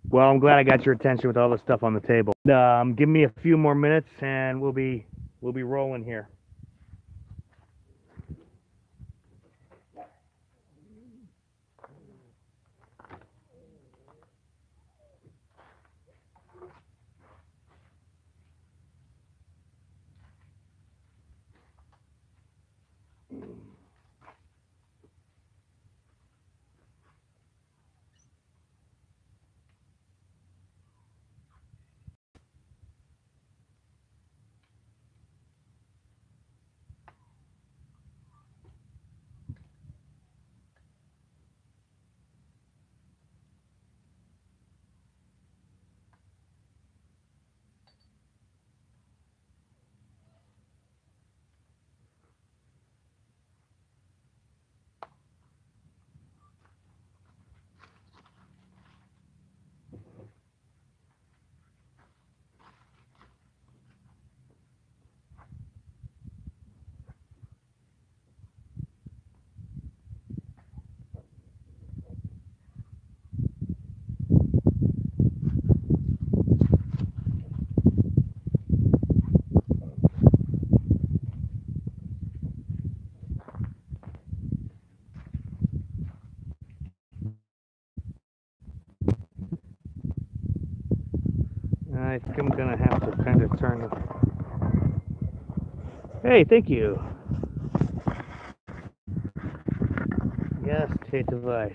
Well, I'm glad I got your attention with all the stuff on the table. Give me a few more minutes and we'll be rolling here. I think I'm gonna have to kind of turn the. Hey, thank you. Yes, take device.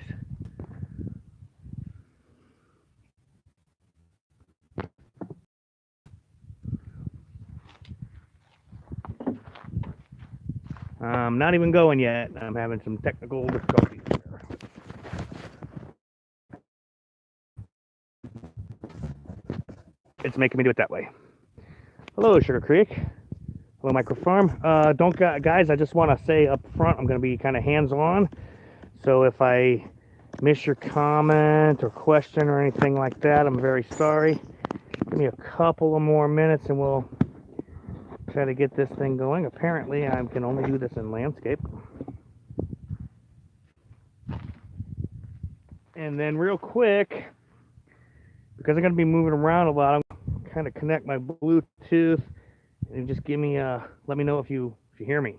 I'm not even going yet. I'm having some technical difficulties here. It's making me do it that way. Hello, Sugar Creek. Hello, Microfarm. Don't guys, I just want to say up front, I'm going to be kind of hands-on. So if I miss your comment or question or anything like that, I'm very sorry. Give me a couple of more minutes and we'll try to get this thing going. Apparently, I can only do this in landscape. And then real quick, because I'm going to be moving around a lot, I'm going to kind of connect my Bluetooth and just give me let me know if you hear me.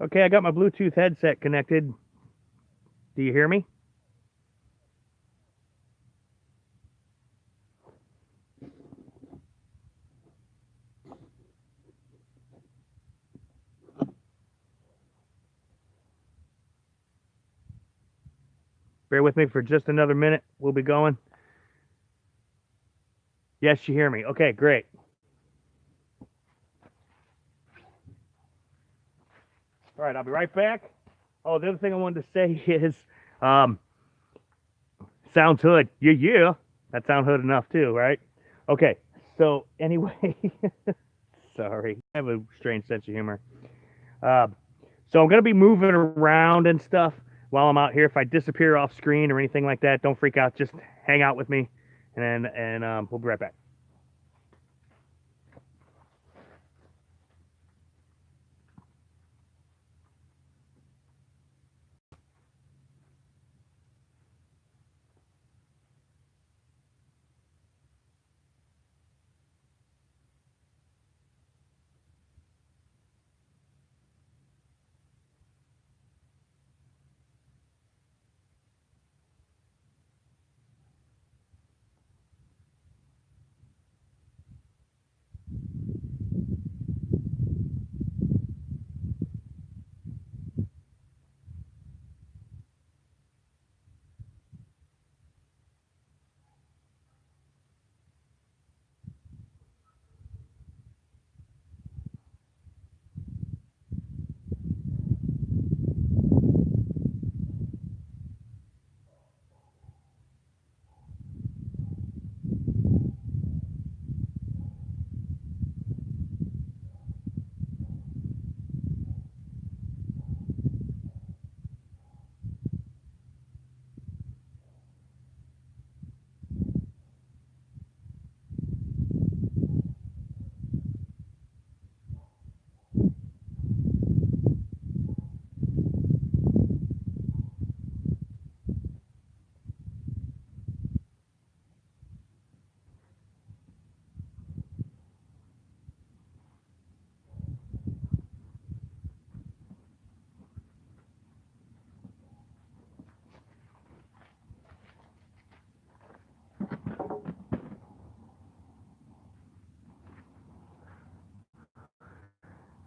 Okay, I got my Bluetooth headset connected. Do you hear me? Bear with me for just another minute. We'll be going. Yes, you hear me. Okay, great. All right, I'll be right back. Oh, the other thing I wanted to say is um, Sounds Hood. Yeah, yeah. That sound hood enough too, right? Okay. So anyway, sorry. I have a strange sense of humor. Uh, so I'm gonna be moving around and stuff while I'm out here. If I disappear off screen or anything like that, don't freak out. Just hang out with me, and we'll be right back.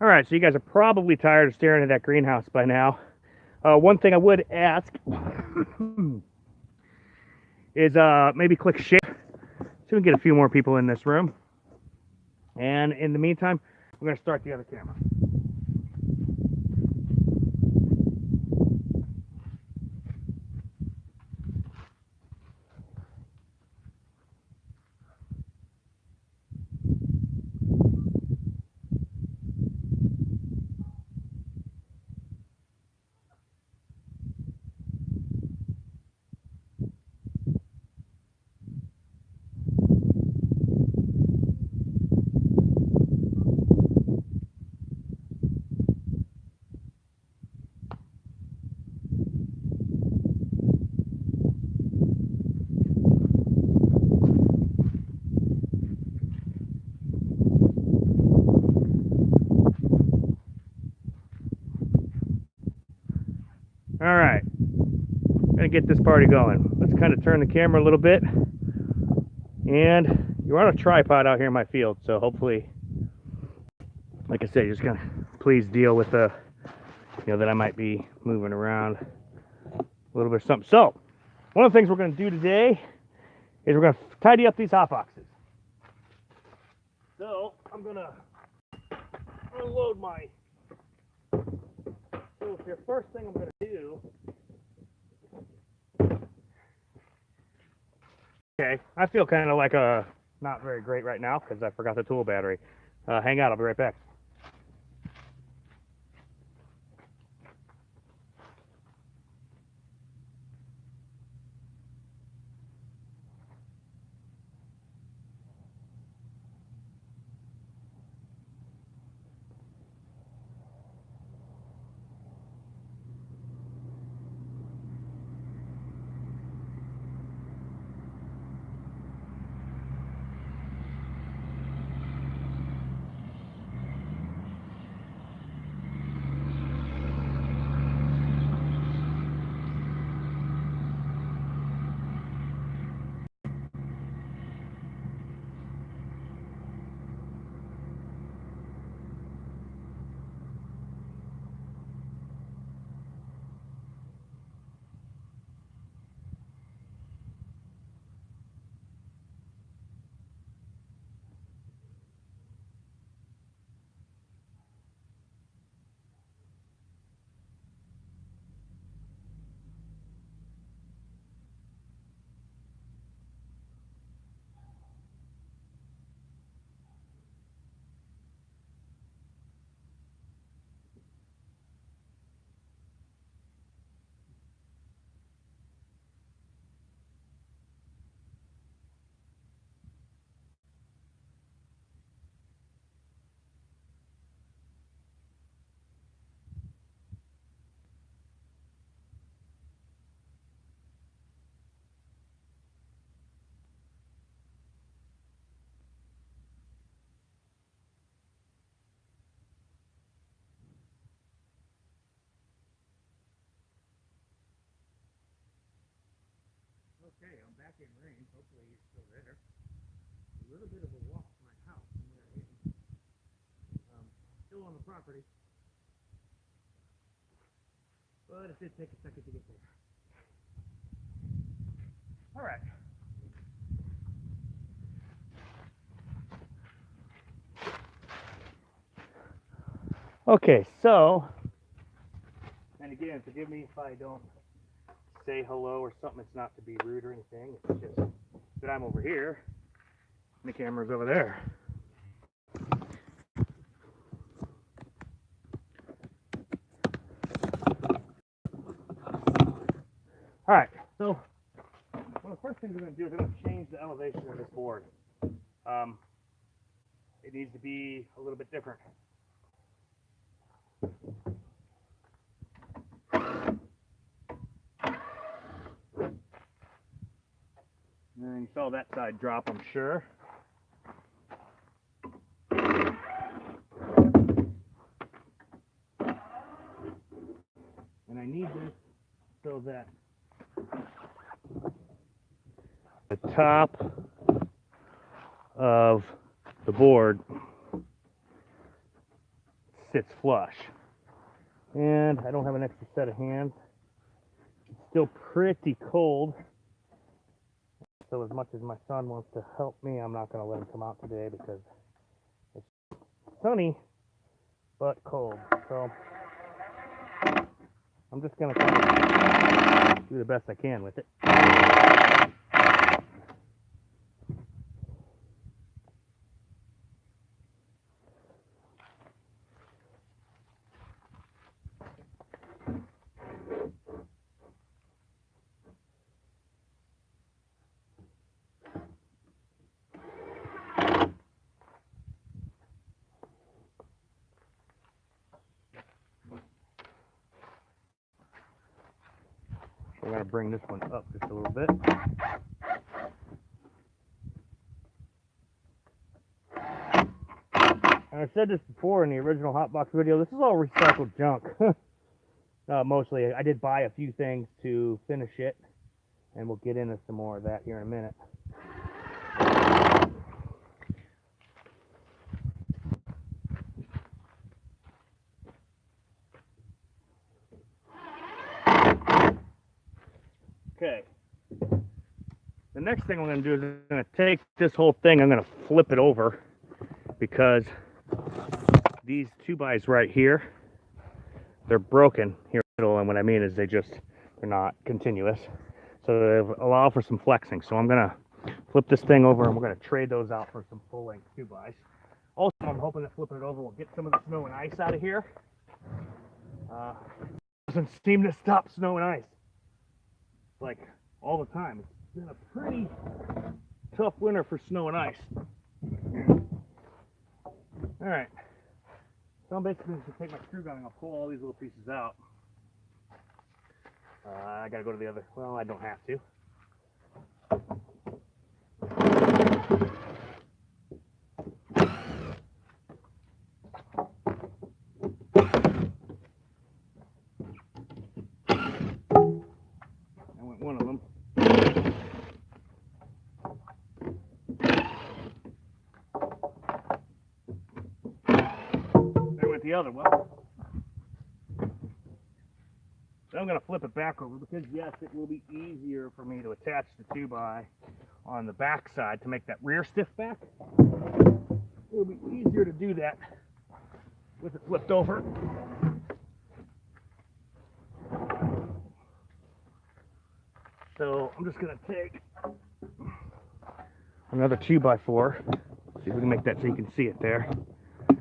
All right, so you guys are probably tired of staring at that greenhouse by now. One thing I would ask is maybe click share so we can get a few more people in this room. And in the meantime, we're going to start the other camera. All right, gonna get this party going. Let's kind of turn the camera a little bit. And you're on a tripod out here in my field, so hopefully, like I said, you're just gonna please deal with the, that I might be moving around a little bit of something. So, one of the things we're gonna do today is we're gonna tidy up these hot boxes. So, I'm gonna unload my tools here. First thing I'm gonna do. Okay, I feel kind of like not very great right now because I forgot the tool battery. Hang out, I'll be right back. Okay, I'm back in range. Hopefully you're still there. A little bit of a walk from my house from where I am. Still on the property. But it did take a second to get there. All right. Okay, so, and again, forgive me if I don't say hello or something. It's not to be rude or anything. It's just that I'm over here and the camera's over there. All right, so one of the first things we're going to do is we're going to change the elevation of this board. It needs to be a little bit different. And you saw that side drop, I'm sure. And I need this so that the top of the board sits flush. And I don't have an extra set of hands. It's still pretty cold. So as much as my son wants to help me, I'm not going to let him come out today because it's sunny but cold. So I'm just going to do the best I can with it. I'm going to bring this one up just a little bit. And I said this before in the original Hotbox video, this is all recycled junk. Mostly. I did buy a few things to finish it, and we'll get into some more of that here in a minute. Okay. The next thing I'm going to do is I'm going to take this whole thing, I'm going to flip it over, because these 2x right here, they're broken here in the middle, and what I mean is they're not continuous. So they allow for some flexing. So I'm going to flip this thing over, and we're going to trade those out for some full-length 2x. Also, I'm hoping that flipping it over will get some of the snow and ice out of here. Doesn't seem to stop snow and ice like all the time. It's been a pretty tough winter for snow and ice. All right, so I'm basically just gonna take my screw gun and I'll pull all these little pieces out. I gotta go to the other, well, I don't have to. I went one of them. There went the other one. So I'm going to flip it back over because, yes, it will be easier for me to attach the 2x on the back side to make that rear stiff back. It will be easier to do that with it flipped over. So I'm just going to take another 2x4. See if we can make that so you can see it there. I'm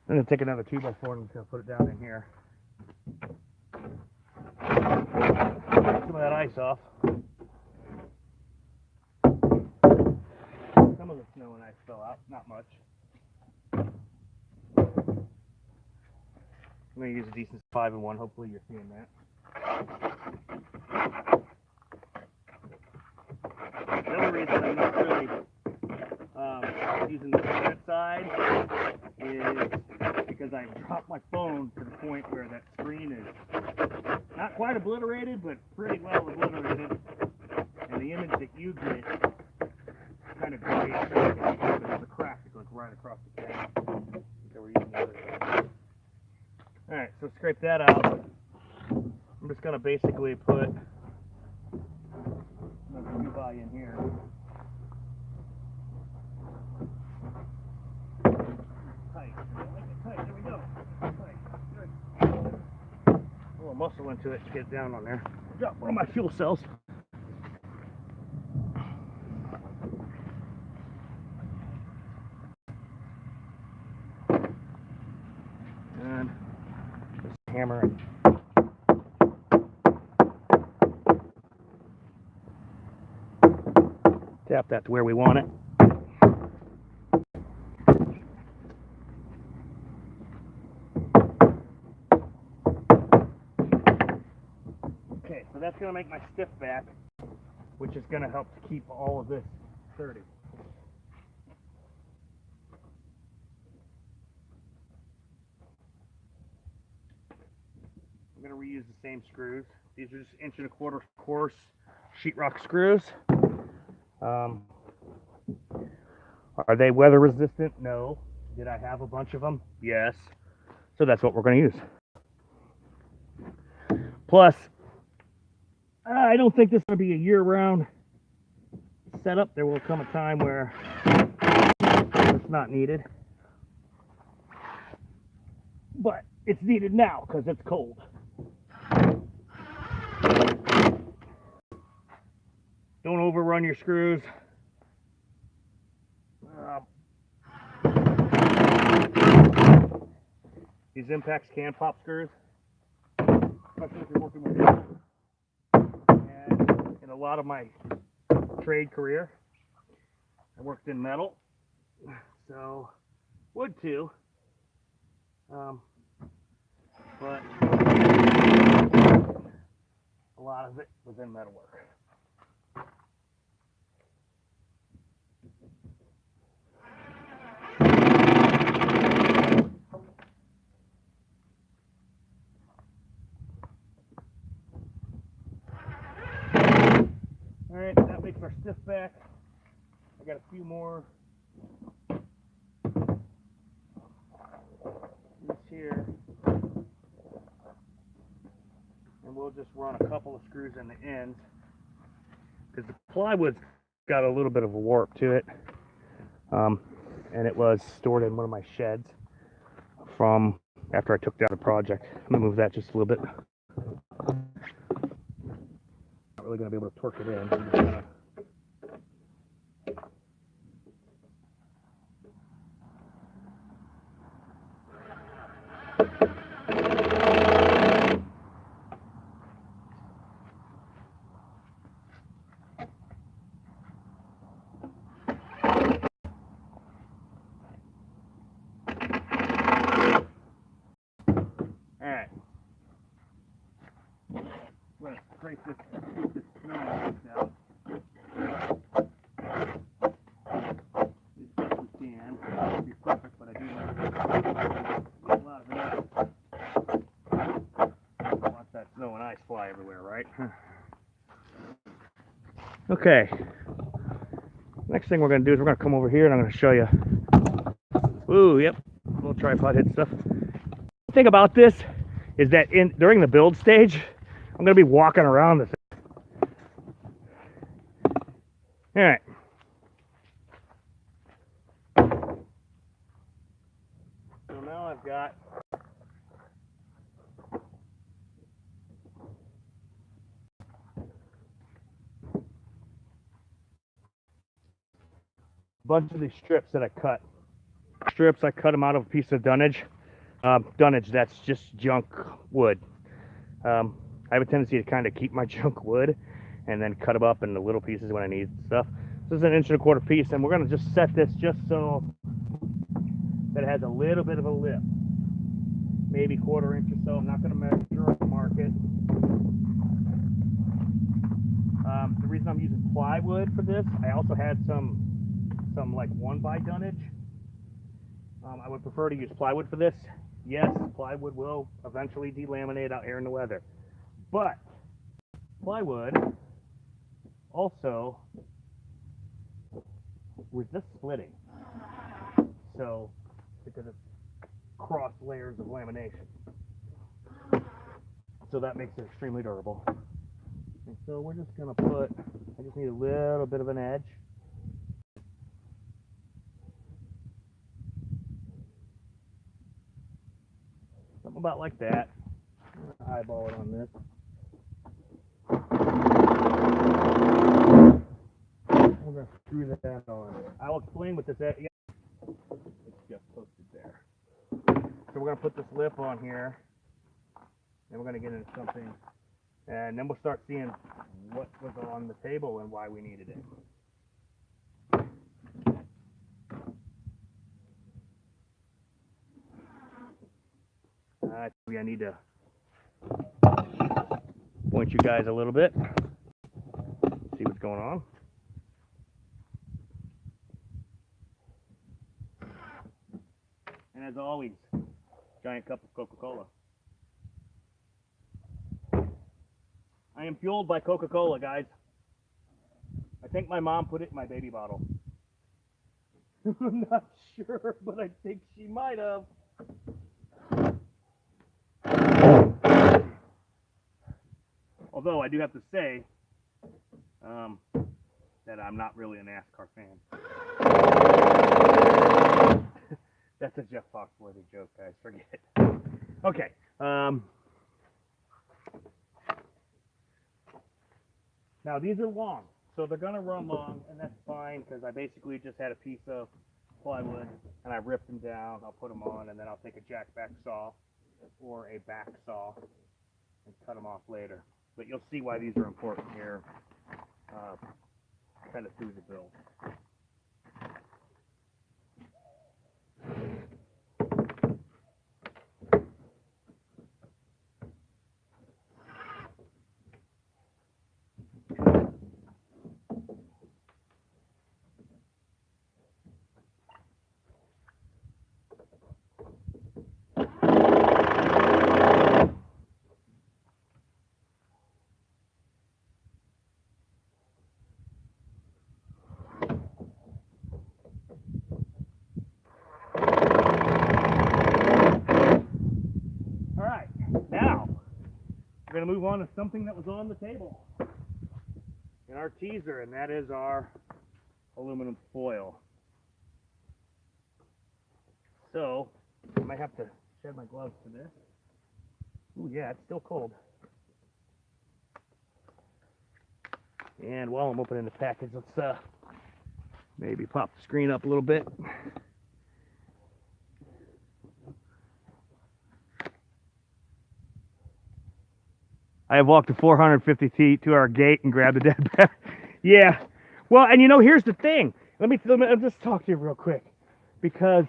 going to take another 2x4 and I'm just going to put it down in here. Get some of that ice off. Some of the snow and ice fell out, not much. I'm going to use a decent 5-in-1. Hopefully you're seeing that. The other reason I'm not really using the cement side is because I've dropped my phone to the point where that screen is not quite obliterated, but pretty well obliterated. And the image that you get kind of grays because there's a crack that goes right across the camera. So we're using the other side. Alright, so scrape that out. I'm just going to basically put another 2x in here. Tight. Tight. There we go. Tight. Good. A little muscle into it to get down on there. Drop one of my fuel cells. And just hammer it. Tap that to where we want it. Okay, so that's going to make my stiff back, which is going to help to keep all of this sturdy. I'm going to reuse the same screws. These are just 1¼ inch coarse sheetrock screws. Are they weather resistant? No. Did I have a bunch of them? Yes. So that's what we're going to use. Plus, I don't think this is going to be a year-round setup. There will come a time where it's not needed. But it's needed now because it's cold. Don't overrun your screws. These impacts can pop screws, especially if you're working with metal. And in a lot of my trade career, I worked in metal, so wood too. But a lot of it was in metalwork. All right, that makes our stiff back. I got a few more here, and we'll just run a couple of screws in the ends because the plywood's got a little bit of a warp to it, and it was stored in one of my sheds from after I took down the project. I'm gonna move that just a little bit. Not really gonna be able to torque it in. I'm just gonna scrape this, keep this snow out as best we can. It won't be perfect, but I do like to get a lot of it out. Watch that snow and ice fly everywhere, right? Okay. Next thing we're going to do is we're going to come over here and I'm going to show you. Ooh, yep. Little tripod head stuff. The thing about this is that during the build stage, I'm going to be walking around the thing. All right. So now I've got a bunch of these strips that I cut. I cut them out of a piece of dunnage. Dunnage, that's just junk wood. I have a tendency to kind of keep my junk wood and then cut them up into little pieces when I need stuff. This is an 1.25 inch piece, and we're going to just set this just so that it has a little bit of a lip, maybe 1/4 inch or so. I'm not going to measure or mark it. The reason I'm using plywood for this, I also had some like 1x dunnage. I would prefer to use plywood for this. Yes, plywood will eventually delaminate out here in the weather, but plywood also resists splitting, so because it's cross layers of lamination, so that makes it extremely durable. And so we're just gonna I just need a little bit of an edge. Something about like that. I'm gonna eyeball it on this. We're gonna screw that on. I'll explain what this is. Yeah. It's just posted there. So we're gonna put this lip on here, and we're gonna get into something, and then we'll start seeing what was on the table and why we needed it. Maybe I need to point you guys a little bit, see what's going on. And as always, giant cup of Coca-Cola. I am fueled by Coca-Cola, guys. I think my mom put it in my baby bottle. I'm not sure, but I think she might have. Although I do have to say that I'm not really a NASCAR fan. That's a Jeff Foxworthy joke, guys. Forget it. Okay. Now these are long, so they're gonna run long, and that's fine because I basically just had a piece of plywood and I ripped them down. I'll put them on, and then I'll take a jackback saw or a back saw and cut them off later. But you'll see why these are important here, kind of through the build. Now, we're going to move on to something that was on the table in our teaser, and that is our aluminum foil. So, I might have to shed my gloves for this. Ooh, yeah, it's still cold. And while I'm opening the package, let's maybe pop the screen up a little bit. I have walked the 450 feet to our gate and grabbed the dead bat. Yeah. Well, and you know, here's the thing. Let me just talk to you real quick. Because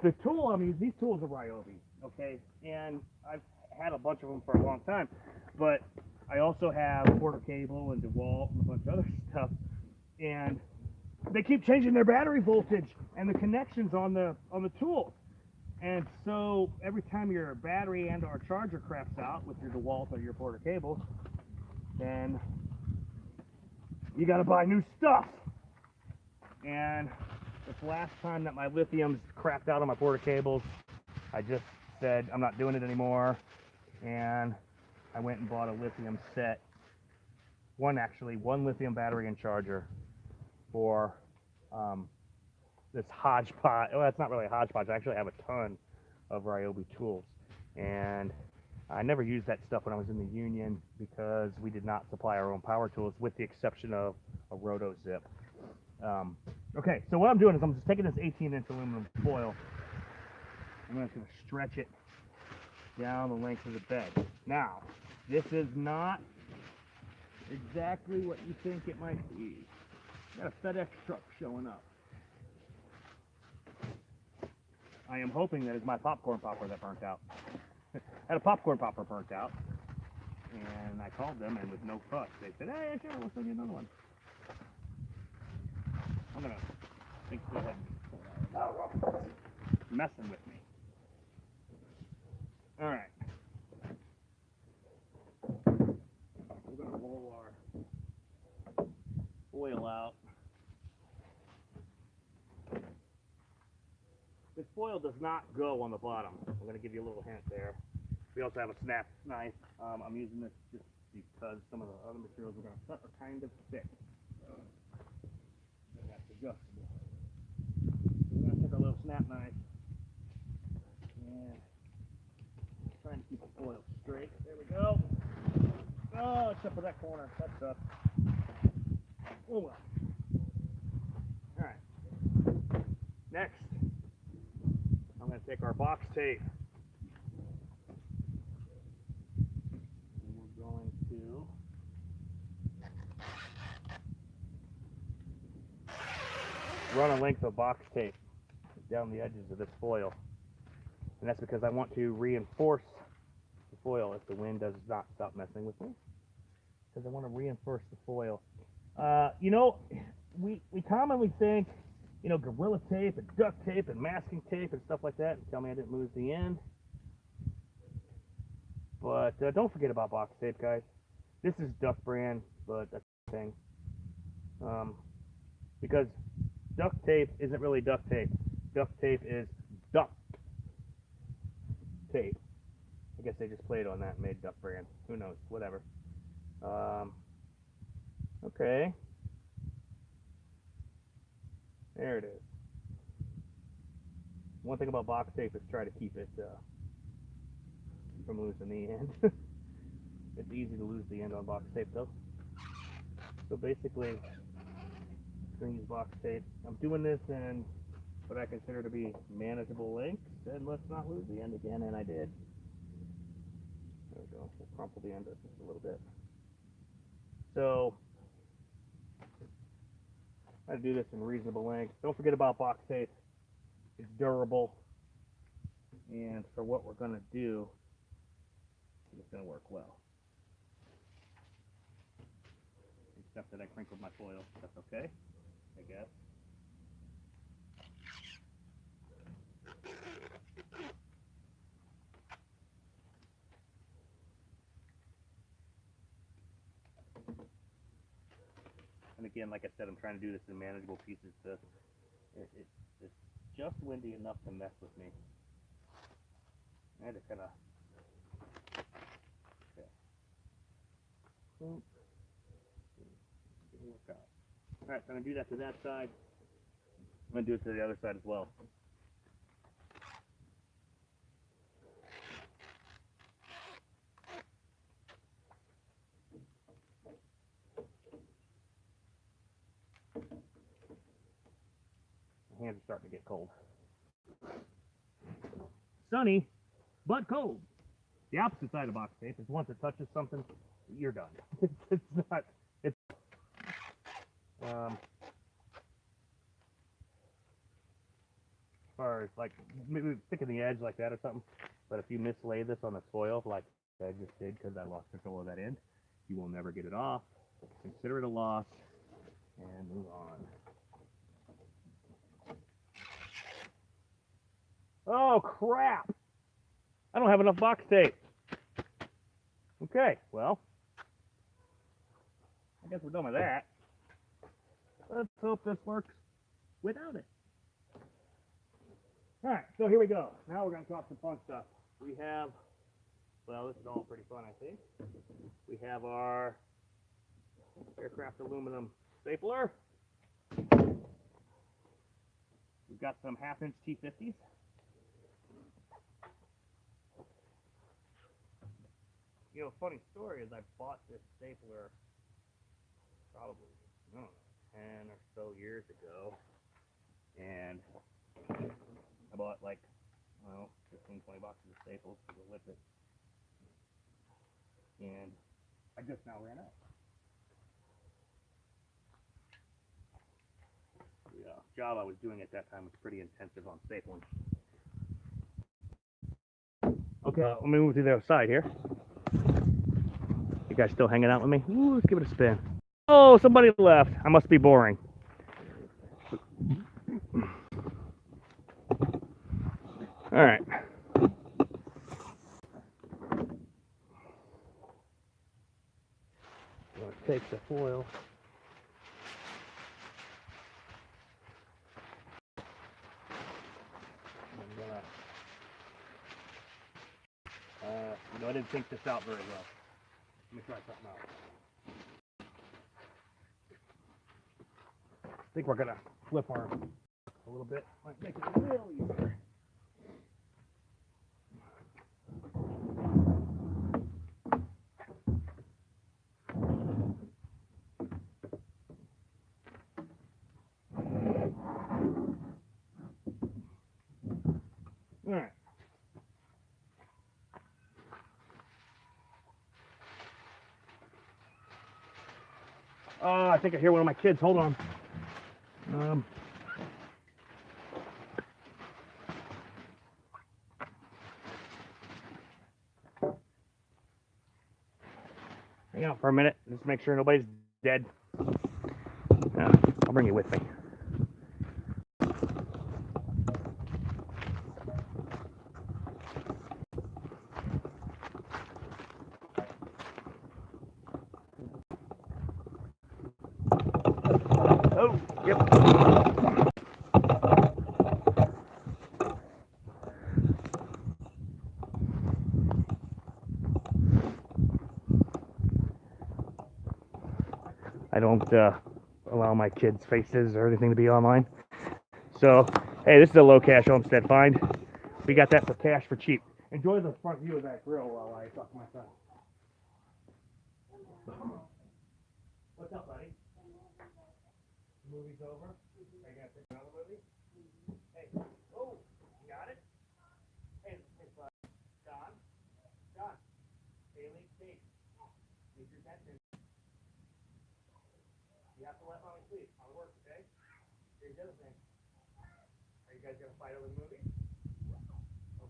the tool, I mean, these tools are Ryobi, okay? And I've had a bunch of them for a long time. But I also have Porter Cable and DeWalt and a bunch of other stuff. And they keep changing their battery voltage and the connections on the tools. And so every time your battery and or charger craps out with your DeWalt or your Porter Cable, then you got to buy new stuff. And this last time that my lithiums crapped out on my Porter Cables, I just said I'm not doing it anymore, and I went and bought a lithium set. One lithium battery and charger for this hodgepodge. Well, it's not really a hodgepodge. I actually have a ton of Ryobi tools, and I never used that stuff when I was in the union because we did not supply our own power tools, with the exception of a roto zip. Okay, so what I'm doing is I'm just taking this 18-inch aluminum foil. I'm just going to stretch it down the length of the bed. Now, this is not exactly what you think it might be. Got a FedEx truck showing up. I am hoping that it's my popcorn popper that burnt out. I had a popcorn popper burnt out, and I called them, and with no fuss, they said, "Hey, sure, we'll send you another one." I'm gonna go ahead and messing with me. All right, we're gonna roll our foil out. This foil does not go on the bottom. I'm going to give you a little hint there. We also have a snap knife. I'm using this just because some of the other materials we're going to cut are kind of thick. And that's adjustable. So we're going to take our little snap knife and trying to keep the foil straight. There we go. Oh, except for that corner. That sucks. Oh well. All right. Next, I'm going to take our box tape. And we're going to run a length of box tape down the edges of this foil. And that's because I want to reinforce the foil if the wind does not stop messing with me. Because I want to reinforce the foil. You know, we commonly think, you know, Gorilla Tape and duct tape and masking tape and stuff like that, and tell me I didn't lose the end. But don't forget about box tape, guys. This is Duck brand, but that's the thing. Because duct tape isn't really duct tape. Duct tape is duct tape. I guess they just played on that and made duck brand. Who knows? Whatever. Okay. There it is. One thing about box tape is try to keep it from losing the end. It's easy to lose the end on box tape though. So basically, I'm going to use box tape. I'm doing this in what I consider to be manageable lengths, and let's not lose the end again, and I did. There we go. We'll crumple the end just a little bit. So, I do this in reasonable lengths. Don't forget about box tape. It's durable, and for what we're going to do, it's going to work well. Except that I crinkled my foil. That's okay, I guess. And again, like I said, I'm trying to do this in manageable pieces. It's just windy enough to mess with me. I had to kind of. Okay. Work out. All right, so I'm going to do that to that side. I'm going to do it to the other side as well. My hands are starting to get cold. Sunny, but cold. The opposite side of box tape is once it touches something, you're done. It's not. It's as far as like maybe sticking the edge like that or something. But if you mislay this on the foil like I just did because I lost control of that end, you will never get it off. Consider it a loss and move on. Oh crap! I don't have enough box tape. Okay, well, I guess we're done with that. Let's hope this works without it. Alright, so here we go. Now we're going to talk some fun stuff. We have, well, this is all pretty fun, I think. We have our aircraft aluminum stapler. We've got some half-inch T50s. You know, funny story is I bought this stapler probably, I don't know, 10 or so years ago. And I bought like, well, 15, 20 boxes of staples to go with it. And I just now ran out. The job I was doing at that time was pretty intensive on stapling. Okay, let me move to the other side here. You guys still hanging out with me? Ooh, let's give it a spin. Oh, somebody left. I must be boring. All right. Let's take the foil. You know, I didn't think this out very well. Let me try something out. I think we're gonna flip our a little bit. Might make it a little easier. All right. Oh, I think I hear one of my kids. Hold on. Hang out for a minute. Just make sure nobody's dead. Yeah, I'll bring you with me. Oh, yep. don't allow my kids' faces or anything to be online. So, hey, this is a low cash homestead find. We got that for cash for cheap. Enjoy the front view of that grill while I talk to my son. What's up, buddy? The movie's over. Are you gonna pick another movie? Hey, oh, you got it? Hey, bud. John? John? Haley, Kate. Need your attention. You have to let mommy sleep. I'll work, okay? Here's the other thing. Are you guys gonna fight over the movie?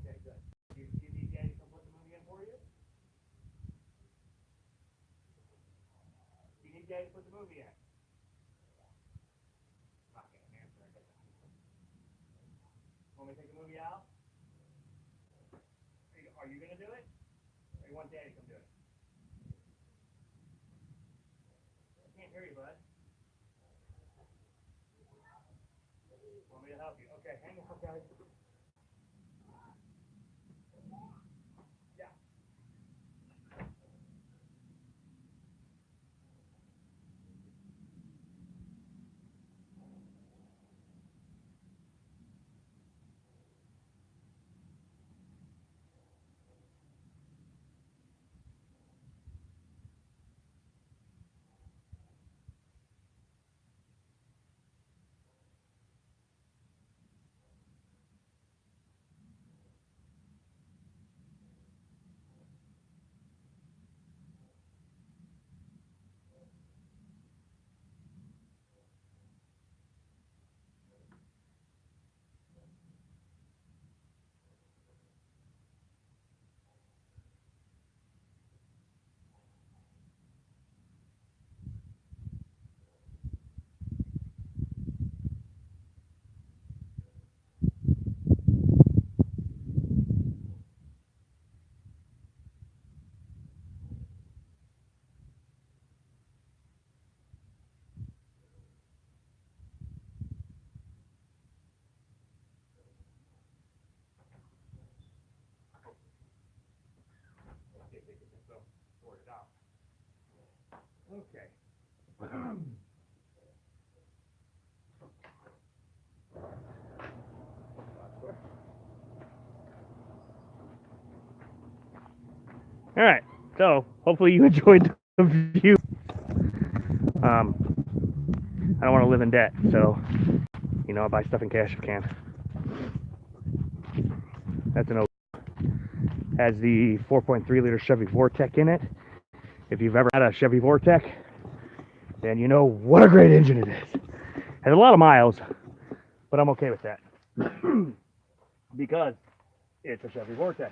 Okay, good. Do you need Daddy to put the movie in for you? Do you need Daddy to put the movie in? I'm not gonna answer. I guess. Want me to take the movie out? Are you gonna do it? Or you want Daddy to come do it? I can't hear you, bud. Want me to help you? Okay, hang on, guys. Yeah. See if they can just sort it out. Okay. All right. So hopefully you enjoyed the view. I don't want to live in debt, so I buy stuff in cash if I can. That's an has the 4.3 liter Chevy Vortec in it. If you've ever had a Chevy Vortec, then you know what a great engine it is. Has a lot of miles, but I'm okay with that because it's a Chevy Vortec.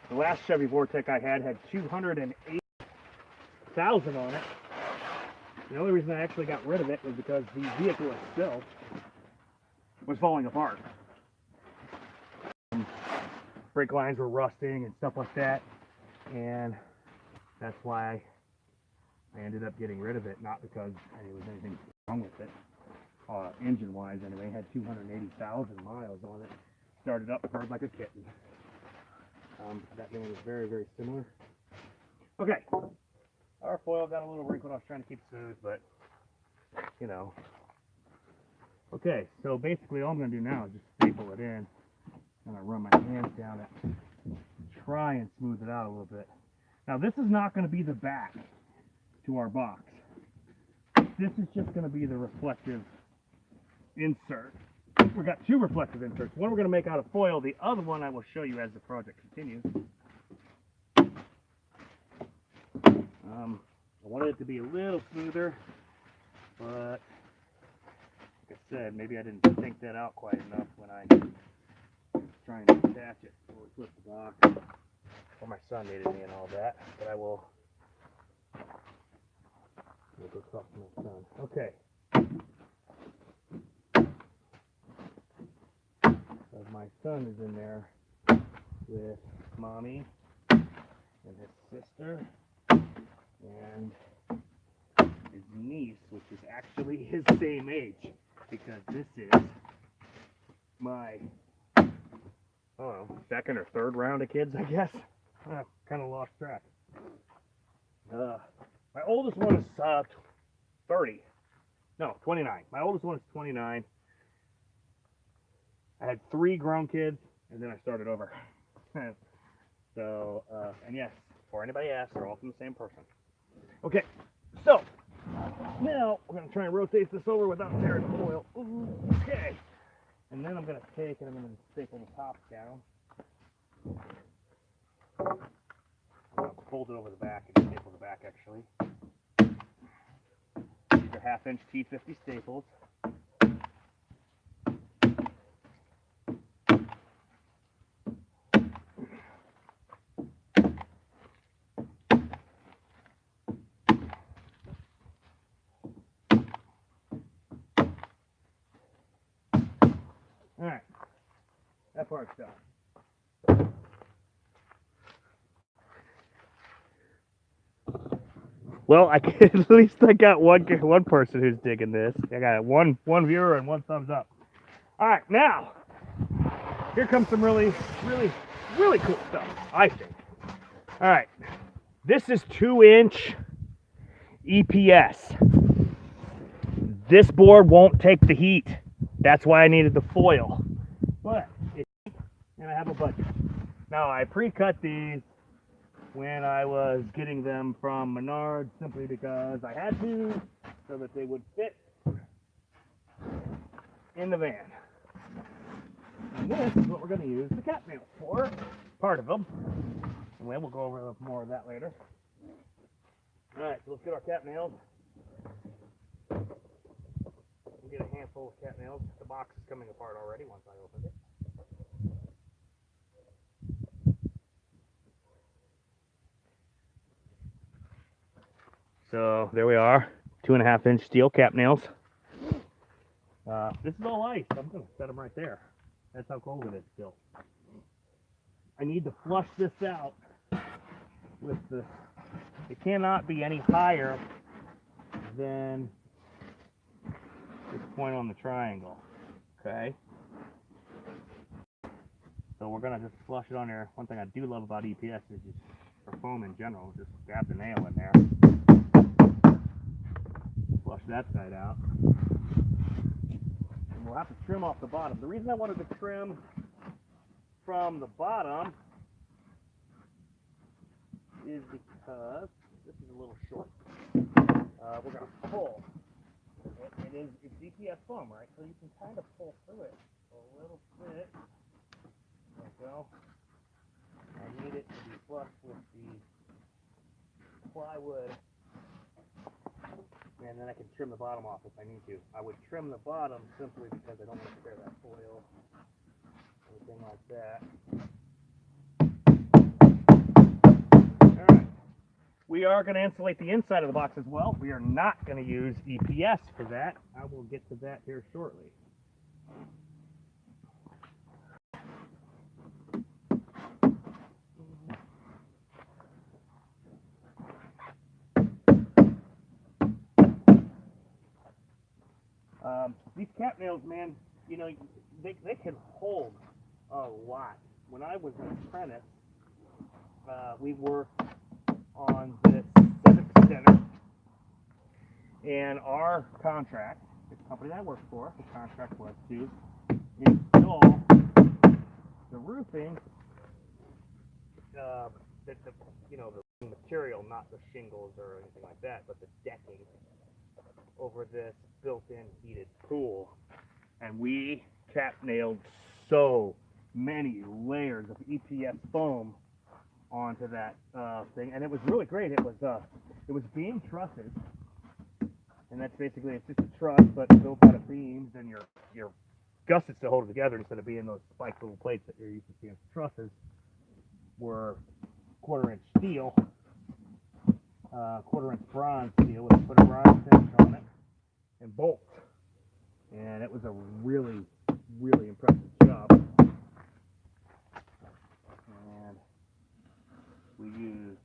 The last Chevy Vortec I had 208,000 on it. The only reason I actually got rid of it was because the vehicle itself was falling apart. Brake lines were rusting and stuff like that, and that's why I ended up getting rid of it, not because there was anything wrong with it. Engine-wise, anyway, it had 280,000 miles on it. Started up, purred like a kitten. That thing was very, very similar. Okay, our foil got a little wrinkled. I was trying to keep it smooth, but Okay, so basically all I'm going to do now is just staple it in. I'm going to run my hands down it, try and smooth it out a little bit. Now this is not going to be the back to our box. This is just going to be the reflective insert. We've got two reflective inserts. One we're going to make out of foil. The other one I will show you as the project continues. I wanted it to be a little smoother, but like I said, maybe I didn't think that out quite enough when I was trying to attach it. So we flip the box. Well, my son needed me and all that, but I will go talk to my son. Okay. So my son is in there with mommy and his sister and his niece, which is actually his same age, because this is my, I don't know, second or third round of kids, I guess. I kind of lost track. My oldest one is 30. No, 29. My oldest one is 29. I had 3 grown kids, and then I started over. So, and yes, before anybody asks, they're all from the same person. Okay, so now we're going to try and rotate this over without tearing the foil. Okay, and then I'm going to take and I'm going to staple the top down. Fold it over the back and staple the back actually. These are 1/2 inch T50 staples. Alright, that part's done. Well, at least I got one person who's digging this. I got one viewer and 1 thumbs up. All right, now here comes some really cool stuff, I think. All right, this is 2-inch EPS. This board won't take the heat. That's why I needed the foil. But and I have a budget. Now I pre-cut these when I was getting them from Menards simply because I had to, so that they would fit in the van. And this is what we're going to use the cap nails for, part of them. And we'll go over more of that later. Alright, so let's get our cap nails. We'll get a handful of cap nails. The box is coming apart already once I opened it. So there we are, 2.5 inch steel cap nails. This is all ice. I'm going to set them right there. That's how cold it is still. I need to flush this out with the. It cannot be any higher than this point on the triangle. Okay. So we're going to just flush it on there. One thing I do love about EPS is just for foam in general, just grab the nail in there. Flush that side out. And we'll have to trim off the bottom. The reason I wanted to trim from the bottom is because this is a little short. We're going to pull. It's EPS foam, right? So you can kind of pull through it a little bit. There we go. I need it to be flush with the plywood. And then I can trim the bottom off if I need to. I would trim the bottom simply because I don't want to tear that foil, anything like that. Alright. We are going to insulate the inside of the box as well. We are not going to use EPS for that. I will get to that here shortly. These cap nails, man, you know, they can hold a lot. When I was an apprentice, we worked on this Civic Center, and our contract, the company that I worked for, the contract was to install the roofing, the material, not the shingles or anything like that, but the decking over this built-in heated pool. And we cap nailed so many layers of EPS foam onto that thing, and it was really great. It was beam trusses, and that's basically, it's just a truss but built out of beams, and your gussets to hold it together instead of being those spiked little plates that you're used to seeing. Trusses were 1/4 inch steel, 1/4 inch bronze steel with a put a bronze finish on it, and bolts. And it was a really impressive job. And we used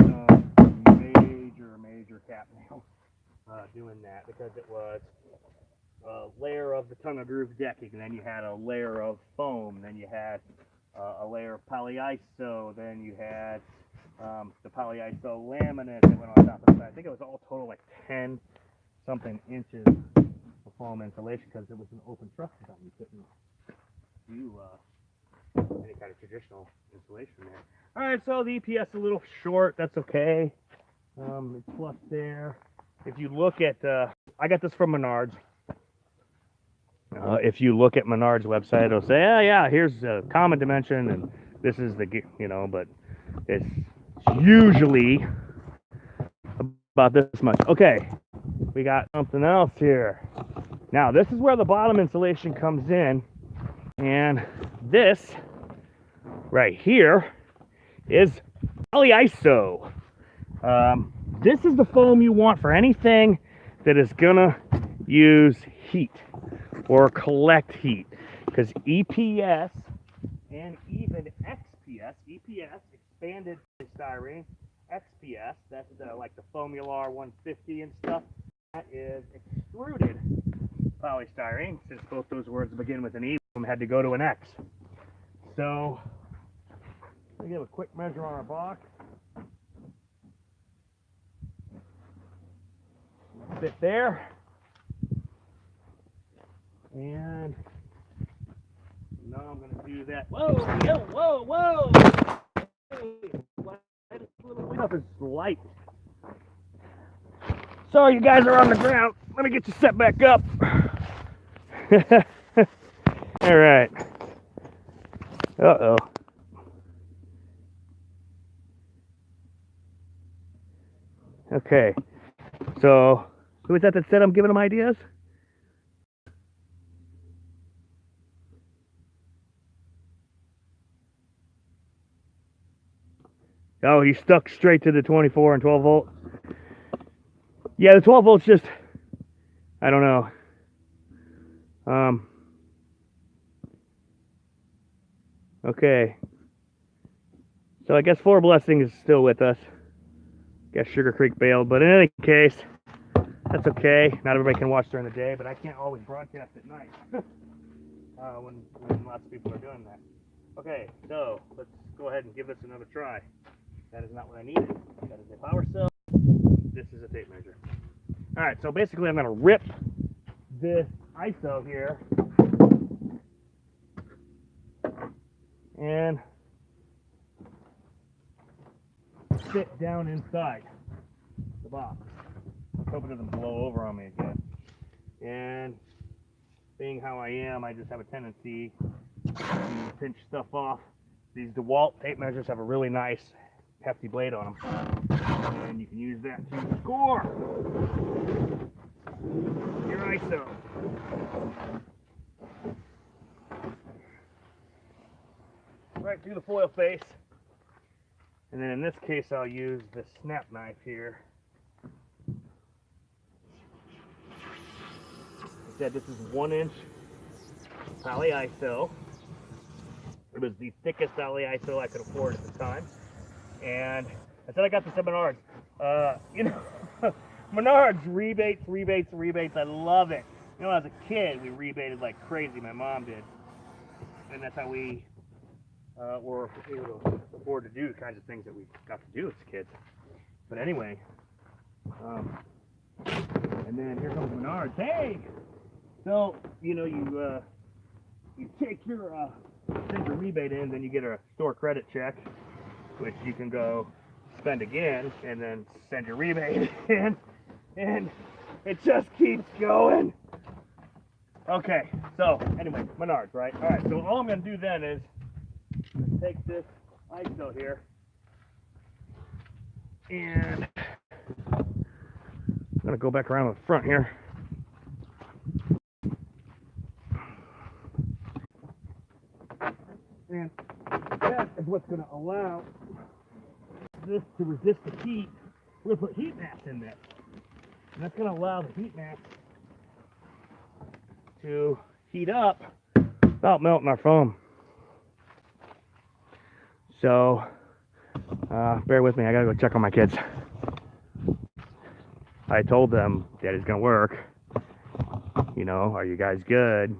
some major cap nails doing that, because it was a layer of the tongue of groove decking, and then you had a layer of foam, then you had a layer of polyiso, then you had the polyiso laminate that went on top of the side. I think it was all total like 10 something inches of foam insulation because it was an open truss design. You couldn't do any kind of traditional insulation there. All right, so the EPS is a little short. That's okay. It's flush there. If you look at, I got this from Menards. If you look at Menards website, it'll say, oh yeah, here's a common dimension, and this is the, but it's usually about this much. Okay, we got something else here. Now, this is where the bottom insulation comes in, and this right here is polyiso. This is the foam you want for anything that is gonna use heat or collect heat, because EPS and even XPS, EPS, expanded polystyrene, XPS, that's like the Foamular 150 and stuff, that is extruded polystyrene. Since both those words begin with an E, had to go to an X. So, let me give a quick measure on our box. Fit there. And now I'm going to do that. Whoa, whoa, whoa, whoa! Hey, stuff is light. Sorry, you guys are on the ground. Let me get you set back up. All right. Uh-oh. Okay. So, who was that said I'm giving them ideas? Oh, he stuck straight to the 24 and 12 volt. Yeah, the 12 volts just, I don't know. Okay. So I guess Four Blessing is still with us. Guess Sugar Creek bailed, but in any case, that's okay. Not everybody can watch during the day, but I can't always broadcast at night when lots of people are doing that. Okay, so let's go ahead and give this another try. That is not what I needed. That is a power cell. This is a tape measure. All right, so basically I'm going to rip this ISO here and sit down inside the box. I hope it doesn't blow over on me again. And being how I am, I just have a tendency to pinch stuff off. These DeWalt tape measures have a really nice hefty blade on them, and you can use that to score your ISO. Right through the foil face, and then in this case I'll use the snap knife here. I said this is 1-inch poly ISO. It was the thickest poly ISO I could afford at the time. And I said I got this at Menards. Menards, rebates. I love it. As a kid, we rebated like crazy. My mom did. And that's how we were able to afford to do the kinds of things that we got to do as kids. But anyway, and then here comes Menards. Hey! So, you take your send your rebate in, then you get a store credit check, which you can go spend again, and then send your rebate in, and it just keeps going. Okay, so anyway, Menards, right? All right, so all I'm going to do then is take this ISO here, and I'm going to go back around the front here. And that is what's going to allow this to resist the heat. We're going to put heat mass in this. And that's going to allow the heat mass to heat up without melting our foam. So, bear with me. I got to go check on my kids. I told them Daddy's going to work. Are you guys good?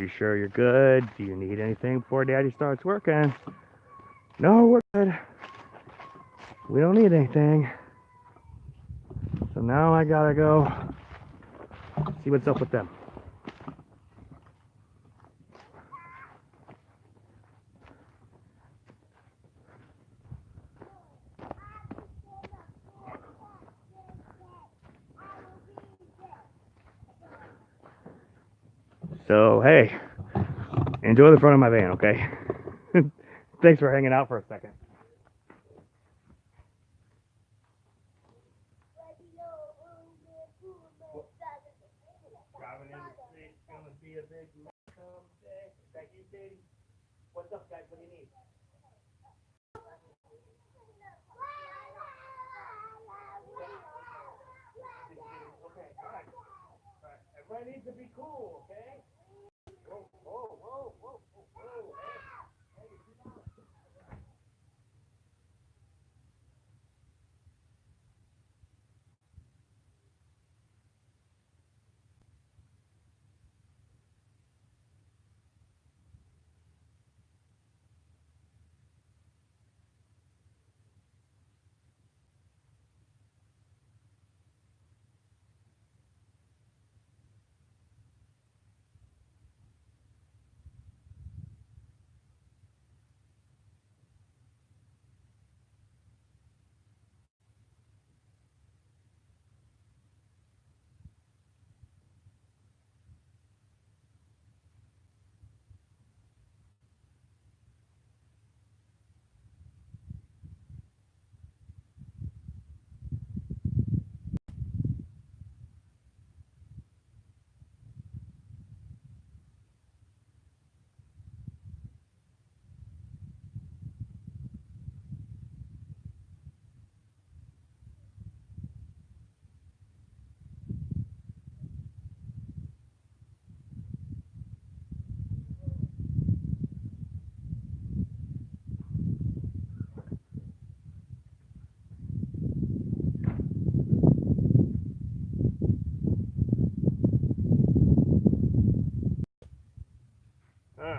Are you sure you're good? Do you need anything before Daddy starts working? No, we're good. We don't need anything. So now I gotta go see what's up with them. So, hey, enjoy the front of my van, okay? Thanks for hanging out for a second. Driving in the street's gonna be a big mess someday. Thank you, Katie. What's up, guys? What do you need? Okay, all right. All right. Everybody needs to be cool, okay? Whoa, whoa, whoa, whoa, whoa, whoa.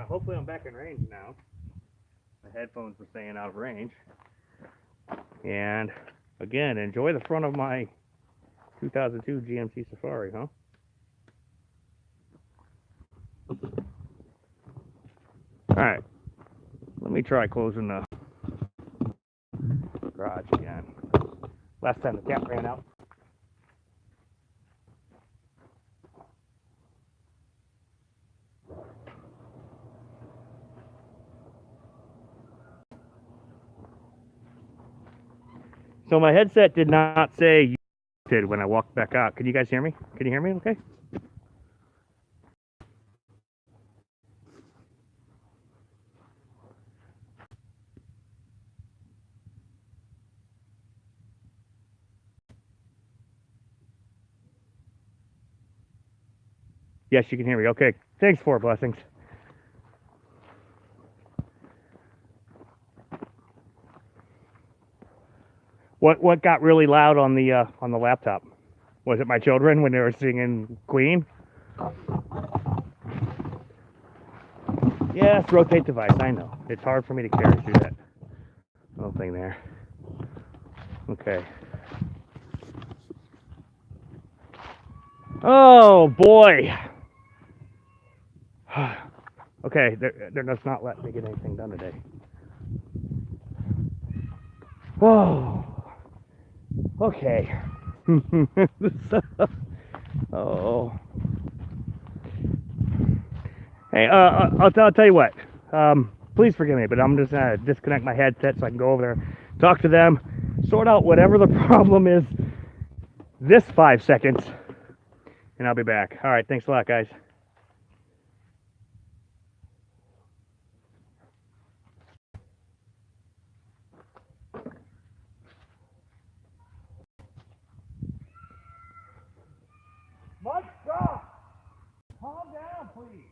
Hopefully I'm back in range now. My headphones were saying out of range. And again, enjoy the front of my 2002 GMC Safari, huh? Alright, let me try closing the garage again. Last time the cat ran out. So my headset did not say you did when I walked back out. Can you guys hear me? Can you hear me okay? Yes, you can hear me. Okay. Thanks for blessings. What got really loud on the laptop? Was it my children when they were singing Queen? Yes, rotate device. I know. It's hard for me to carry through that little thing there. Okay. Oh boy. Okay, they're just not letting me get anything done today. Oh. Okay. Oh. Hey, I'll tell you what. Please forgive me, but I'm just gonna disconnect my headset so I can go over there, talk to them, sort out whatever the problem is this 5 seconds, and I'll be back. All right, thanks a lot, guys. Mike, stop! Calm down, please.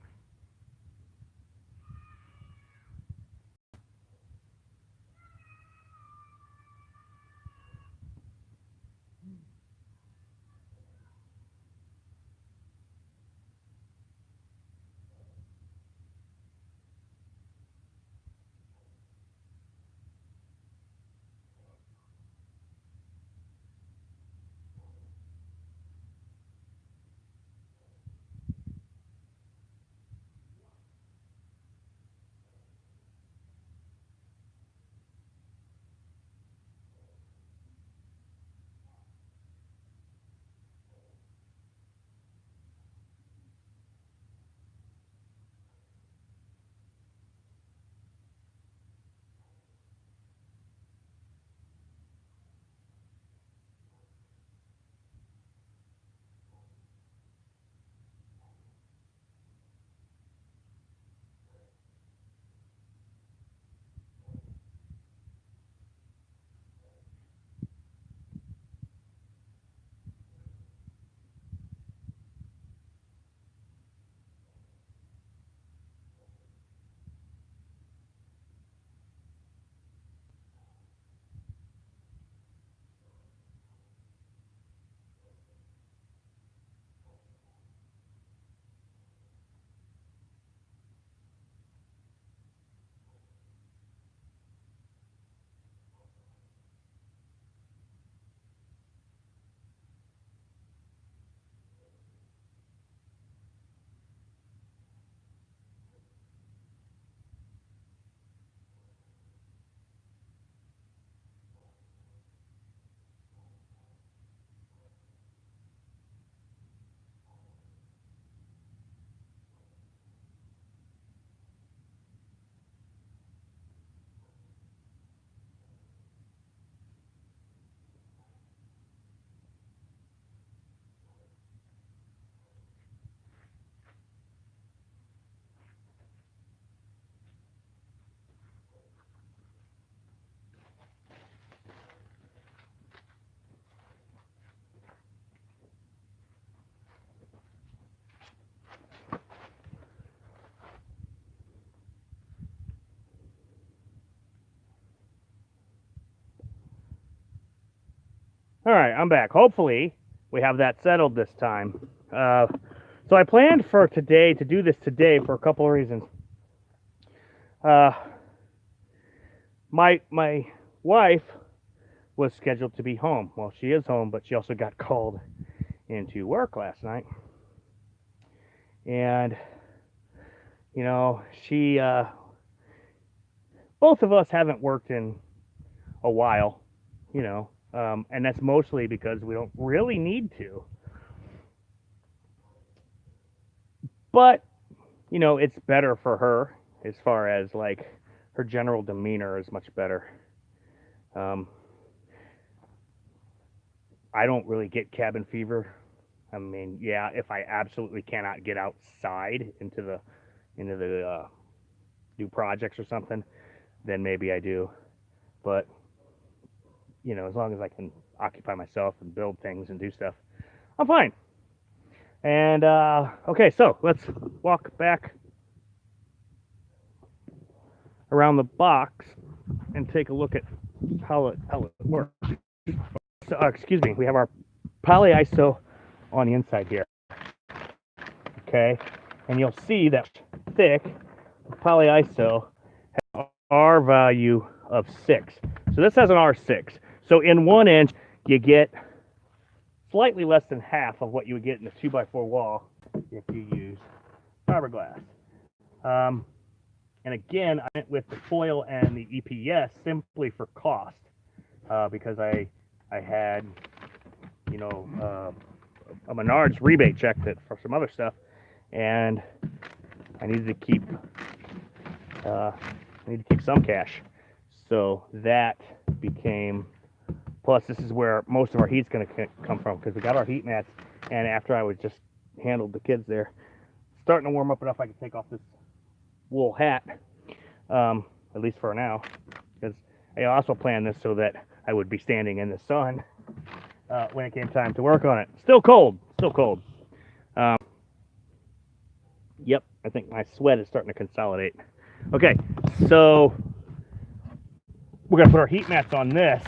All right, I'm back. Hopefully, we have that settled this time. So I planned for today to do this today for a couple of reasons. My wife was scheduled to be home. Well, she is home, but she also got called into work last night. And, you know, she, both of us haven't worked in a while, you know, and that's mostly because we don't really need to. But, you know, it's better for her as far as like her general demeanor is much better. I don't really get cabin fever. I mean, yeah, if I absolutely cannot get outside into the do projects or something, then maybe I do. But you know, as long as I can occupy myself and build things and do stuff, I'm fine. And okay, so let's walk back around the box and take a look at how it works. So, excuse me, we have our polyiso on the inside here. Okay, and you'll see that thick polyiso has an R value of 6. So this has an R6. So in 1 inch, you get slightly less than half of what you would get in a 2x4 wall if you use fiberglass. And again, I went with the foil and the EPS simply for cost, because I had, you know, a Menards rebate check that for some other stuff, and I needed to keep some cash. So that became, plus this is where most of our heat's going to come from, because we got our heat mats, and after I was just handled the kids there, starting to warm up enough I could take off this wool hat, at least for now, because I also planned this so that I would be standing in the sun when it came time to work on it. Still cold. Yep, I think my sweat is starting to consolidate. Okay, so we're going to put our heat mats on this,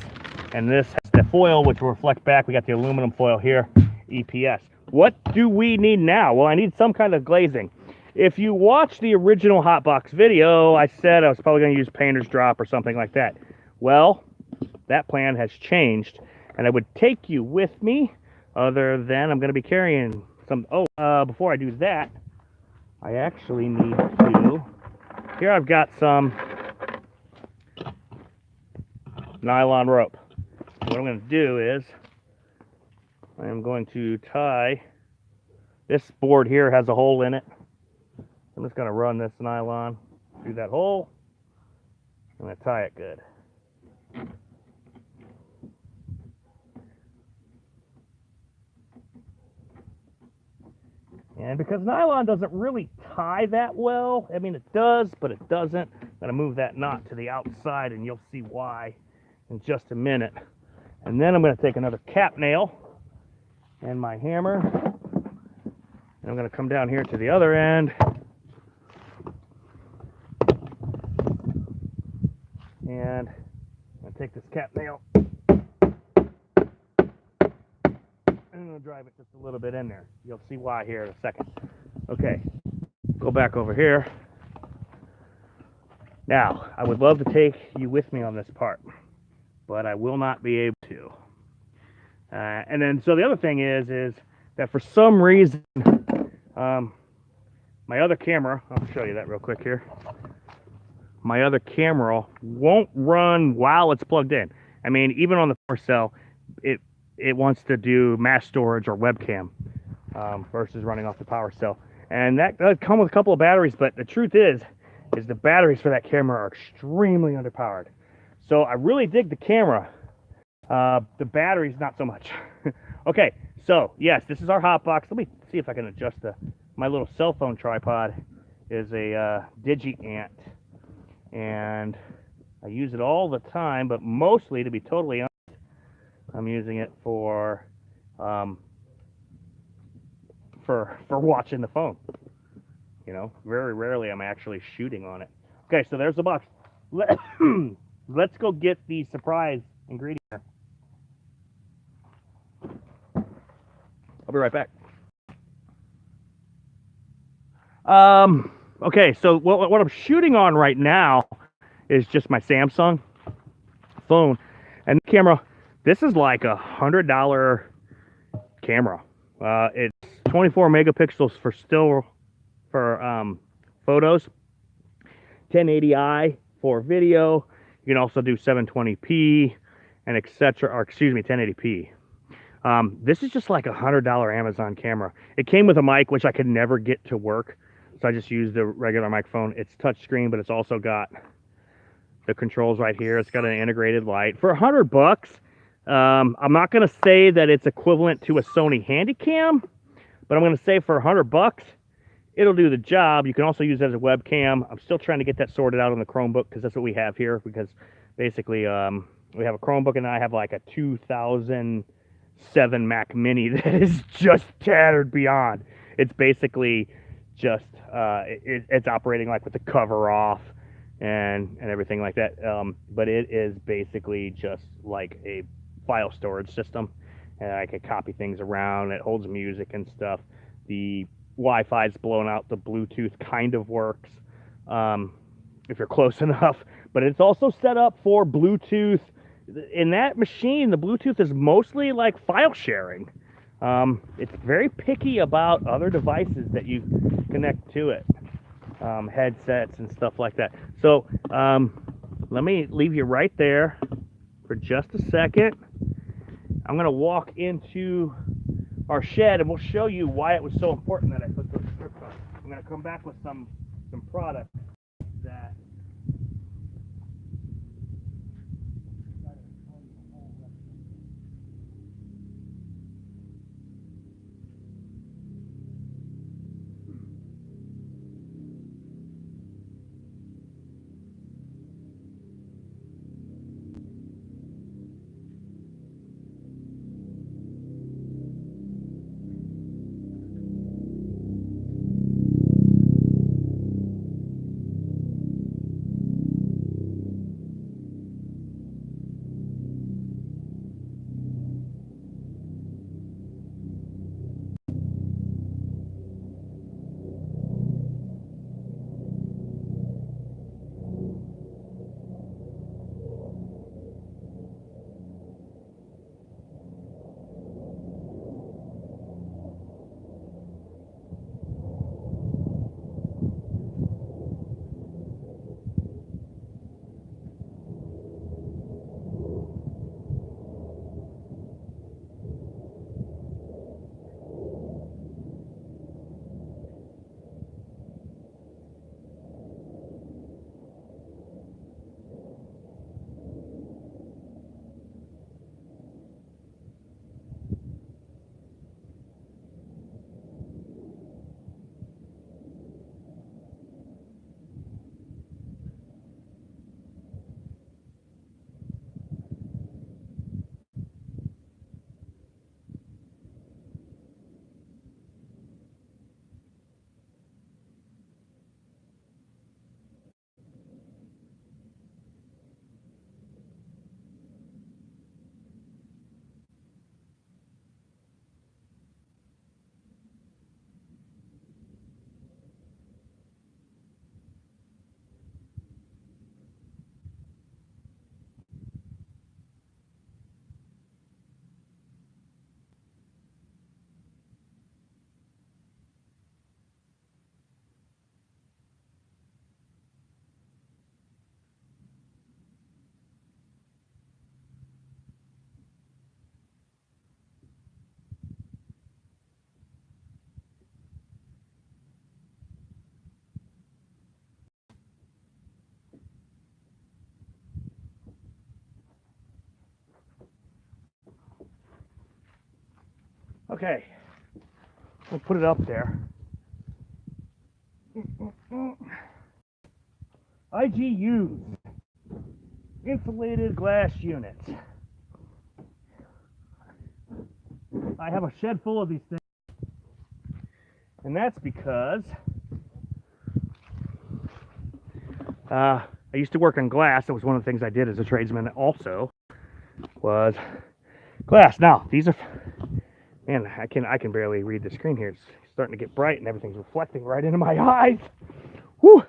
and this has the foil, which will reflect back. We got the aluminum foil here, EPS. What do we need now? Well, I need some kind of glazing. If you watch the original Hotbox video, I said I was probably going to use painter's drop or something like that. Well, that plan has changed, and I would take you with me, other than I'm going to be carrying some. Before I do that, I actually need to, here I've got some nylon rope. What I'm going to do is I am going to tie, this board here has a hole in it. I'm just going to run this nylon through that hole. I'm going to tie it good. And because nylon doesn't really tie that well, I mean it does, but it doesn't. I'm going to move that knot to the outside, and you'll see why in just a minute. And then I'm going to take another cap nail and my hammer, and I'm going to come down here to the other end, and I'm going to take this cap nail, and I'm going to drive it just a little bit in there. You'll see why here in a second. Okay, go back over here. Now, I would love to take you with me on this part, but I will not be able to. And then, so the other thing is that for some reason, my other camera, I'll show you that real quick here. My other camera won't run while it's plugged in. I mean, even on the power cell, it wants to do mass storage or webcam versus running off the power cell. And that does come with a couple of batteries, but the truth is the batteries for that camera are extremely underpowered. So I really dig the camera. The batteries, not so much. Okay, so yes, this is our hot box. Let me see if I can adjust my little cell phone tripod is a DigiAnt, and I use it all the time, but mostly, to be totally honest, I'm using it for watching the phone. You know, very rarely I'm actually shooting on it. Okay, so there's the box. Let's go get the surprise ingredient. I'll be right back. Okay, so what I'm shooting on right now is just my Samsung phone. And the camera, this is like $100 camera. It's 24 megapixels for photos, 1080i for video. You can also do 720p and etc. Or excuse me, 1080p. This is just like $100 Amazon camera. It came with a mic, which I could never get to work, so I just used the regular microphone. It's touchscreen, but it's also got the controls right here. It's got an integrated light. For $100, I'm not going to say that it's equivalent to a Sony Handycam, but I'm going to say for $100, it'll do the job. You can also use it as a webcam. I'm still trying to get that sorted out on the Chromebook because that's what we have here. Because basically, we have a Chromebook and I have like a 2007 Mac Mini that is just tattered beyond. It's basically just it's operating like with the cover off and everything like that. But it is basically just like a file storage system, and I can copy things around. It holds music and stuff. The Wi-Fi is blown out. The Bluetooth kind of works if you're close enough, but it's also set up for Bluetooth. In that machine, the Bluetooth is mostly like file sharing. It's very picky about other devices that you connect to it, headsets and stuff like that. So let me leave you right there for just a second. I'm going to walk into our shed and we'll show you why it was so important that I put those strips on. I'm going to come back with some products that okay, we'll put it up there. IGUs, insulated glass units. I have a shed full of these things, and that's because I used to work on glass. That was one of the things I did as a tradesman also, was glass. Now, these are Man, I can barely read the screen here. It's starting to get bright and everything's reflecting right into my eyes. Whew.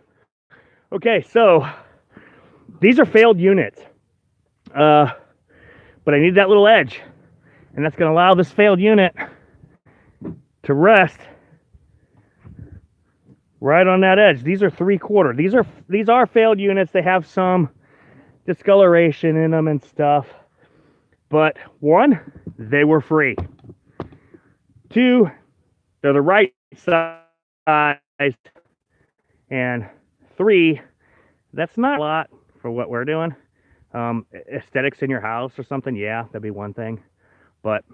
Okay, so these are failed units. But I need that little edge. And that's going to allow this failed unit to rest right on that edge. These are 3/4. These are failed units. They have some discoloration in them and stuff. But 1, they were free. 2, they're the right size. And 3, that's not a lot for what we're doing. Aesthetics in your house or something, yeah, that'd be one thing. But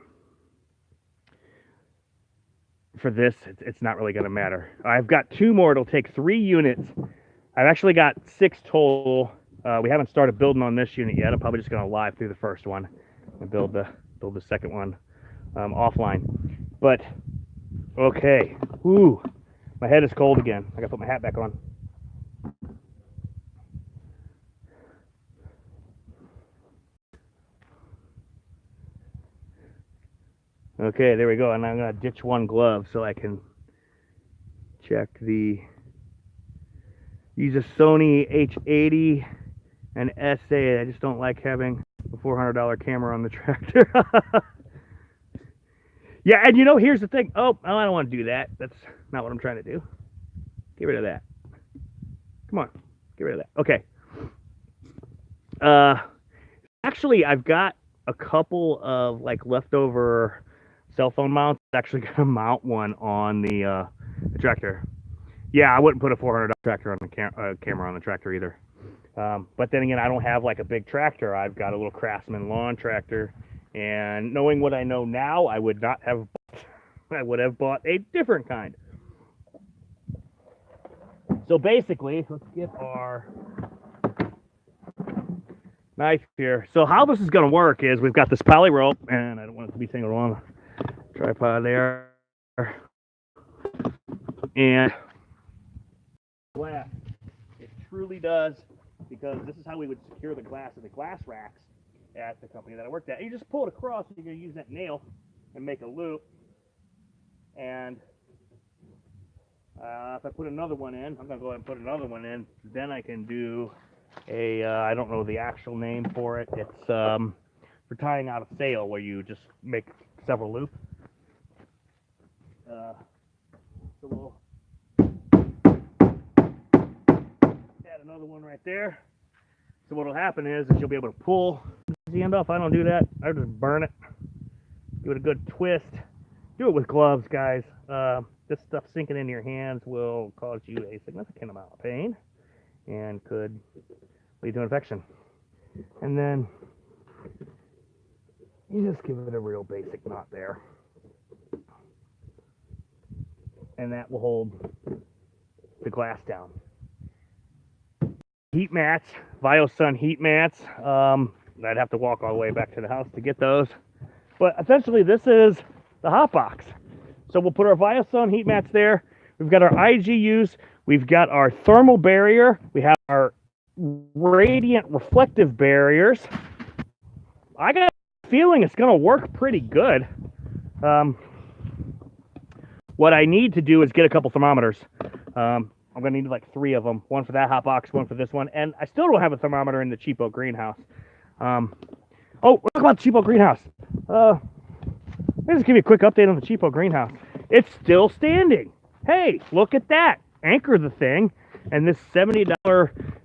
for this, it's not really going to matter. I've got 2 more. It'll take 3 units. I've actually got 6 total. We haven't started building on this unit yet. I'm probably just going to live through the first one and build the second one offline. But okay, ooh, my head is cold again. I got to put my hat back on. Okay, there we go. And I'm going to ditch 1 glove so I can check the... Use a Sony H80 and SA. I just don't like having a $400 camera on the tractor. Yeah, and here's the thing. Oh, I don't want to do that. That's not what I'm trying to do. Get rid of that. Come on, get rid of that. Okay. Actually, I've got a couple of leftover cell phone mounts. I'm actually gonna mount one on the tractor. Yeah, I wouldn't put a $400 tractor on the camera on the tractor either. But then again, I don't have a big tractor. I've got a little Craftsman lawn tractor, and knowing what I know now, I would not have. I would have bought a different kind. So basically, let's get our knife here. So how this is going to work is we've got this poly rope, and I don't want it to be tangled on the tripod there. And glass. It truly does, because this is how we would secure the glass in the glass racks at the company that I worked at. You just pull it across, and you're going to use that nail and make a loop. And if I put another one in, I'm going to go ahead and put another one in. Then I can do a, I don't know the actual name for it. It's for tying out a sail, where you just make several loops. So we'll add another one right there. So what will happen is you'll be able to pull the end off. I don't do that. I just burn it. Give it a good twist. Do it with gloves, guys. This stuff sinking in your hands will cause you a significant amount of pain and could lead to infection. And then you just give it a real basic knot there. And that will hold the glass down. Heat mats, VioSun heat mats. I'd have to walk all the way back to the house to get those. But essentially, this is the hot box. So we'll put our VioSun heat mats there. We've got our IGUs. We've got our thermal barrier. We have our radiant reflective barriers. I got a feeling it's going to work pretty good. What I need to do is get a couple thermometers. I'm going to need 3 of them. One for that hot box, one for this one. And I still don't have a thermometer in the cheapo greenhouse. Oh, look about the cheapo greenhouse. Let me just give you a quick update on the cheapo greenhouse. It's still standing. Hey, look at that. Anchor the thing. And this $70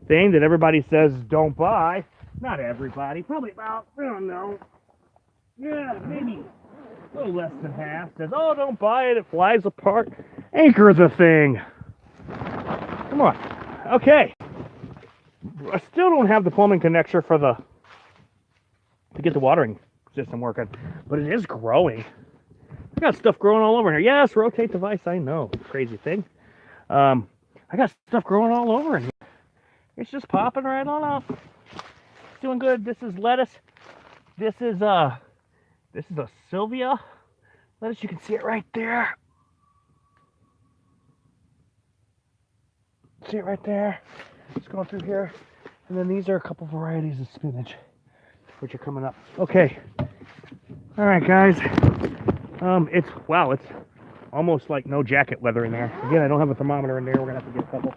thing that everybody says don't buy. Not everybody. Probably about, I don't know. Yeah, maybe a little less than half. Says, oh, don't buy it. It flies apart. Anchor the thing. Come on. Okay. I still don't have the plumbing connector for to get the watering system working, but it is growing. I got stuff growing all over here. Yes, rotate device. I know, crazy thing. I got stuff growing all over in here. It's just popping right on up. It's doing good. This is lettuce. This is a Sylvia lettuce. You can see it right there. See it right there. It's going through here, and then these are a couple varieties of spinach, which are coming up. Okay. All right, guys. It's almost like no jacket weather in there. Again, I don't have a thermometer in there. We're gonna have to get a couple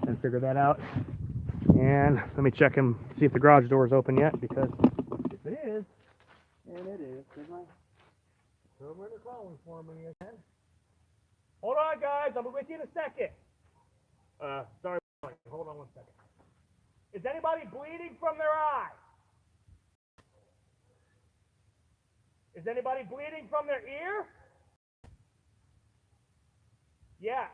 and figure that out. And let me check and see if the garage door is open yet, because if it is, and it is, then my children are calling for me again. Hold on, guys. I'll be with you in a second. Sorry. Hold on one second. Is anybody bleeding from their eye? Is anybody bleeding from their ear? Yeah,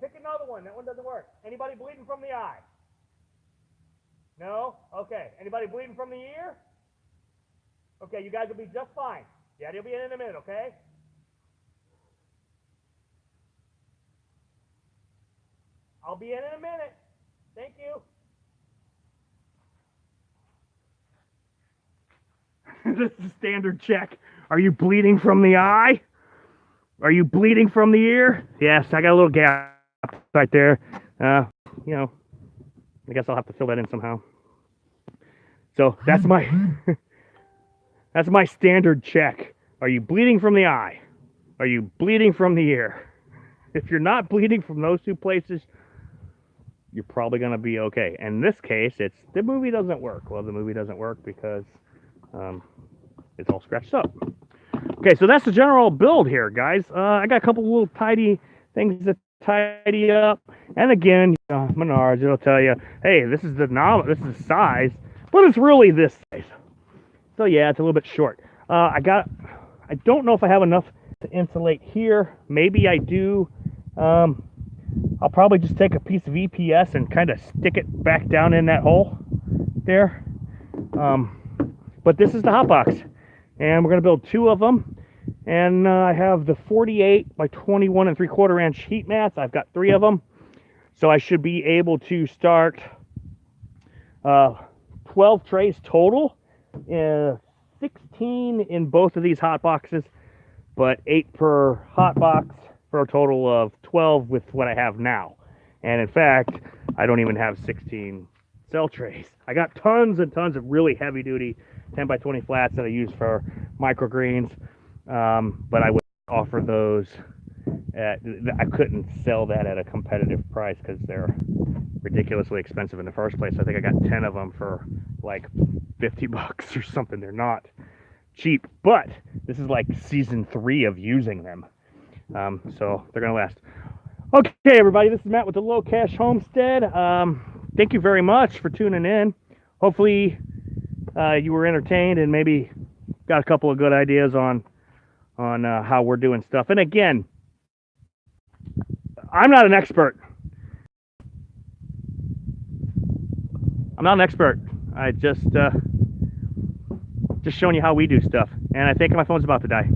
pick another one. That one doesn't work. Anybody bleeding from the eye? No? Okay. Anybody bleeding from the ear? Okay, you guys will be just fine. Yeah, they'll be in a minute, okay? I'll be in a minute. Thank you. This is a standard check. Are you bleeding from the eye? Are you bleeding from the ear? Yes, I got a little gap right there. You know, I guess I'll have to fill that in somehow. So that's my that's my standard check. Are you bleeding from the eye? Are you bleeding from the ear? If you're not bleeding from those two places, you're probably going to be okay. In this case, it's the movie doesn't work. Well, the movie doesn't work because it's all scratched up. Okay, so that's the general build here, guys. I got a couple little tidy things to tidy up. And again, Menards, it'll tell you, hey, this is the size, but it's really this size. So yeah, it's a little bit short. I don't know if I have enough to insulate here. Maybe I do. I'll probably just take a piece of EPS and kind of stick it back down in that hole there. But this is the hot box, and we're going to build two of them. And I have the 48 by 21 3/4 inch heat mats. I've got 3 of them, so I should be able to start 12 trays total. 16 in both of these hot boxes, but 8 per hot box for a total of 12 with what I have now. And in fact, I don't even have 16 cell trays. I got tons and tons of really heavy duty 10 by 20 flats that I use for microgreens, but I would offer those I couldn't sell that at a competitive price because they're ridiculously expensive in the first place. I think I got 10 of them for like $50 or something. They're not cheap, but this is like season 3 of using them, so they're gonna last. Okay, everybody, this is Matt with the Low Cash Homestead. Thank you very much for tuning in. Hopefully you were entertained and maybe got a couple of good ideas on how we're doing stuff. And again, I'm not an expert. I just showing you how we do stuff. And I think my phone's about to die.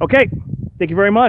Okay, thank you very much.